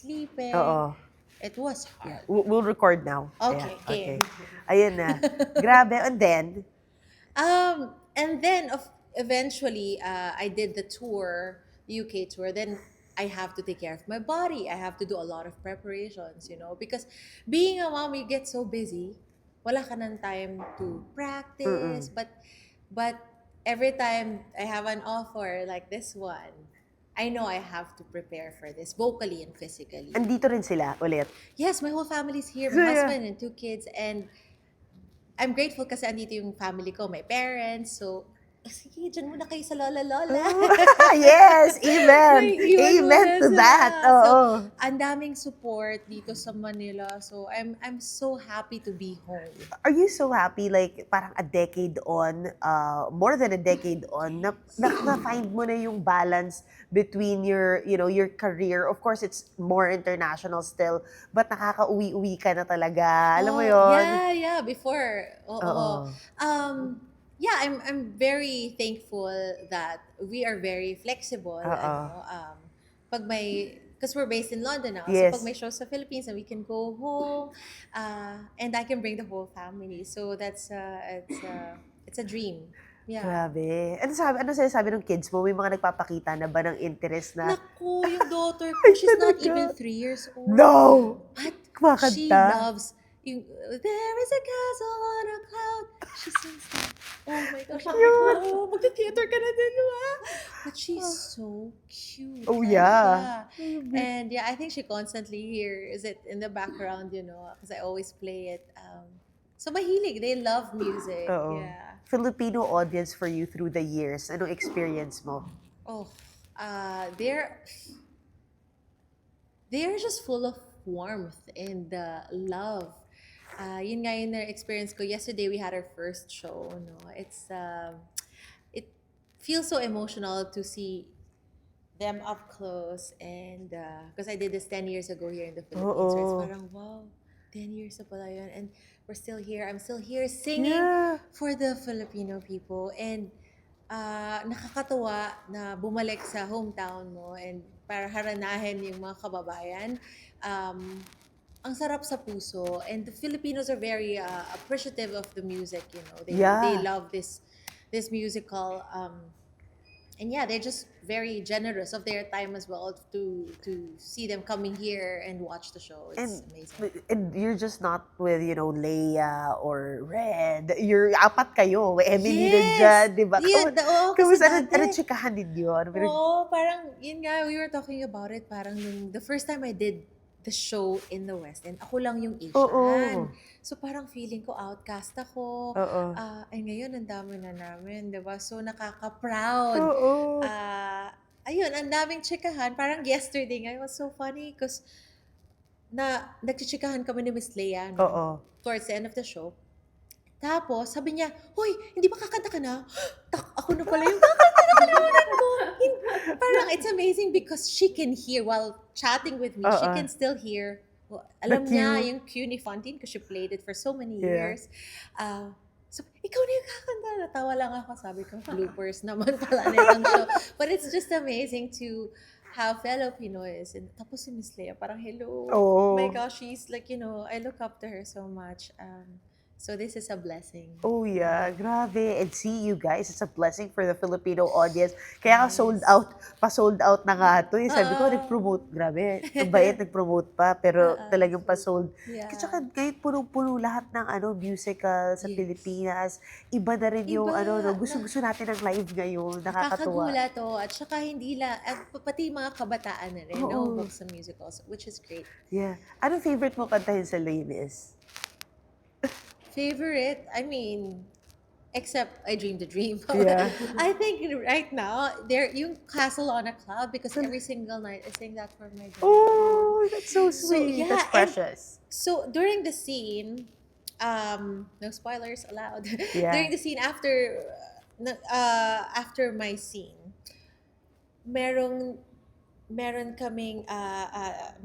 sleeping. Oo. It was hard. We'll record now. Okay, Yeah, game. Ayun na. Grabe. And then, And then eventually, I did the tour, UK tour. Then I have to take care of my body. I have to do a lot of preparations, because being a mom, you get so busy. Wala ka ng time to practice. But every time I have an offer like this one, I know I have to prepare for this vocally and physically. andito rin sila ulit. Yes, my whole family's here. So, My yeah. husband and 2 kids. And I'm grateful kasi andito yung family ko, my parents. So, sige, dyan muna kayo sa lola-lola. Yes, amen. Iwan Amen muna to sila. that. So, Oo. ang daming support dito sa Manila. So, I'm so happy to be home. Are you so happy, like, parang a decade on, more than a decade on, na-find mo na yung balance between your, your career? Of course, it's more international still, but nakaka-uwi-uwi ka na talaga. Alam mo yon? Yeah. Before, Oo. yeah, I'm very thankful that we are very flexible. Pag may, because we're based in London now, Yes. so pag may shows sa Philippines, and we can go home, and I can bring the whole family. So that's it's a dream. Yeah. Grabe. Ano sinasabi ng kids mo? May mga nagpapakita na ba ng interest na, Naku, yung daughter ko, she's not talaga? even 3 years old. No! But Kumakanta? she loves yung, there is a castle on a cloud. She sings that. Oh my gosh. Oh, magka-theater ka na din, diba? But she's so cute. Oh, yeah. And yeah, I think she constantly hears it in the background, because I always play it. So mahilig. They love music. Oo. Yeah. Filipino audience for you through the years. Anong experience mo? Oh, they're just full of warmth and love. Yun nga yung na-experience ko. Yesterday, we had our first show. No? It feels so emotional to see them up close. And because I did this 10 years ago here in the Philippines. So it's parang, wow, 10 years na pala yun. And we're still here. I'm still here singing for the Filipino people. And nakakatuwa na bumalik sa hometown mo and para haranahin yung mga kababayan. Ang sarap sa puso, and the Filipinos are very appreciative of the music. They love this musical, and yeah, they're just very generous of their time as well to see them coming here and watch the show. It's amazing. And you're just not with, Leia or Red. You're apat kayo. May Emily na dyan, di ba? Yeah, Kamusta? Ano chikahan ninyo? Oo, parang, yun nga, we were talking about it, parang the first time I did the show in the West, and ako lang yung Asian. Oo. So parang feeling ko outcast ako. Oo. Ay ngayon, ang dami na namin, diba? So nakaka-proud. Oo. Ayun, ang daming chikahan. Parang yesterday nga, it was so funny because nagchichikahan kami ni Miss Leia, no? Oo. Towards the end of the show. Tapos, sabi niya, hoy, hindi ba kakanta ka na? Ako na pala yung kakanta na kalimutan ko. Parang it's amazing because she can hear while chatting with me. She can still hear. Alam niya yung cue ni Fontaine because she played it for so many years. So, ikaw na yung kakanta. Natawa lang ako. Sabi ko, bloopers naman pala na itong show. But it's just amazing to have fellow Pinoys. And tapos si Miss Leia, parang hello. Oh my gosh, she's like, I look up to her so much. So this is a blessing. Oh yeah, grabe. And see you guys, it's a blessing for the Filipino audience. Kaya pa-sold out na nga to. Sabi ko, nag-promote, grabe. Ang bait, nag-promote pa, pero talagang pa-sold. Yeah. At saka ngayon, punong-puno lahat ng musical sa Pilipinas. Iba na rin yung gusto natin ng live ngayon. Nakakatuwa. Nakakagulat to. At saka hindi pati mga kabataan na rin, books and musicals, which is great. Yeah. Anong favorite mo kantahin sa Les Mis? Favorite? I mean, except I Dreamed the Dream. Yeah. I think right now, yung Castle on a Cloud, because every single night I sing that for my daughter. Oh, that's so sweet. yeah, That's precious. So during the scene, no spoilers allowed. Yeah. During the scene after my scene, meron kaming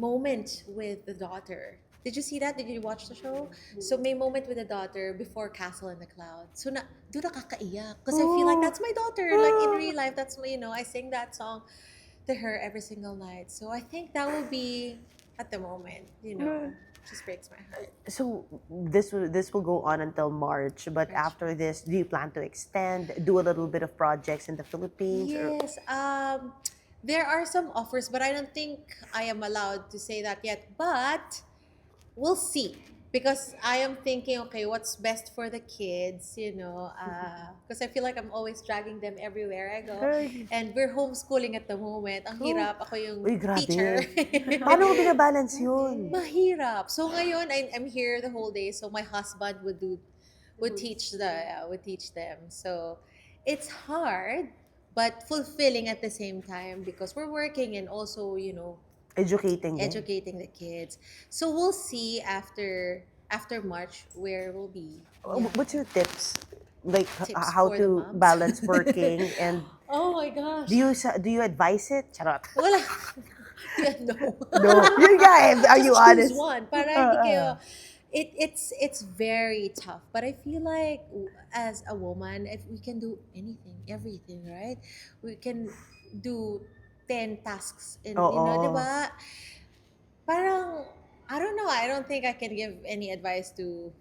moment with the daughter. Did you see that? Did you watch the show? So may moment with the daughter before Castle in the Cloud. So doon nakakaiyak. Because I feel like that's my daughter. Like in real life, that's my, I sing that song to her every single night. So I think that will be at the moment, you know. Just breaks my heart. So this will go on until March, but March. after this, do you plan to extend, do a little bit of projects in the Philippines? Or Yes, there are some offers, but I don't think I am allowed to say that yet. But we'll see. Because I am thinking, okay, what's best for the kids, you know? Because I feel like I'm always dragging them everywhere I go. Ay. And we're homeschooling at the moment. Ang hirap, ako yung Uy, grabe. teacher. Paano mo binabalance yun? Mahirap. So ngayon, I'm here the whole day. So my husband would teach them. So it's hard, but fulfilling at the same time because we're working and also, you know, Educating them. educating the kids. So we'll see after March where we'll be. Yeah. What's your tips? Like Tips how for the to moms? balance working and Oh my gosh. do you advise it? Charot. Wala. Yeah, no. No. Yun nga eh. Are you Just honest? choose one. Para hindi kayo, it's very tough. But I feel like as a woman, if we can do anything, everything, right? We can do 10 tasks in, you know, Oo. di ba? Parang, I don't know. I don't think I can give any advice to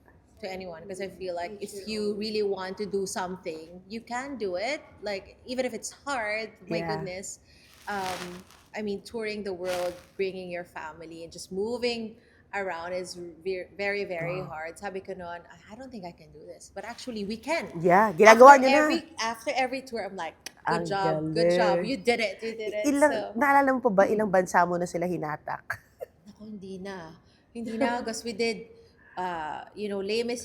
anyone because I feel like if you really want to do something, you can do it. Like even if it's hard, my Yeah. goodness. I mean, touring the world, bringing your family, and just moving around is very, very hard. Sabi ko noon, I don't think I can do this. But actually, we can. Yeah, ginagawa After nyo na. after every tour, I'm like, Ang good job. galing. You did it. Ilang, naalala mo pa ba ilang bansa mo na sila hinatak? Naku, hindi na. Hindi na. Because we did, you know, Les Mis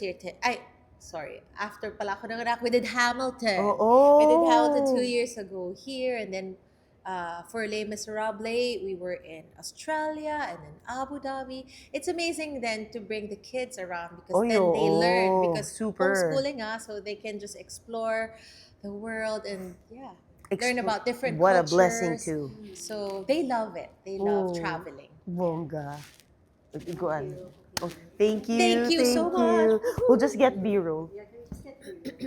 sorry. After pala ako nanganak, we did Hamilton. Oo. We did Hamilton 2 years ago here. And then, for Les Miserables, we were in Australia and then Abu Dhabi. It's amazing then to bring the kids around because Oy, then they learn. oo. Because Super. homeschooling, so they can just explore the world and, yeah, learn about different What cultures. a blessing too. So they love it. They love Oh. traveling. Bongga. Go on. Oh, thank you. Thank you so much. We'll just get B-roll.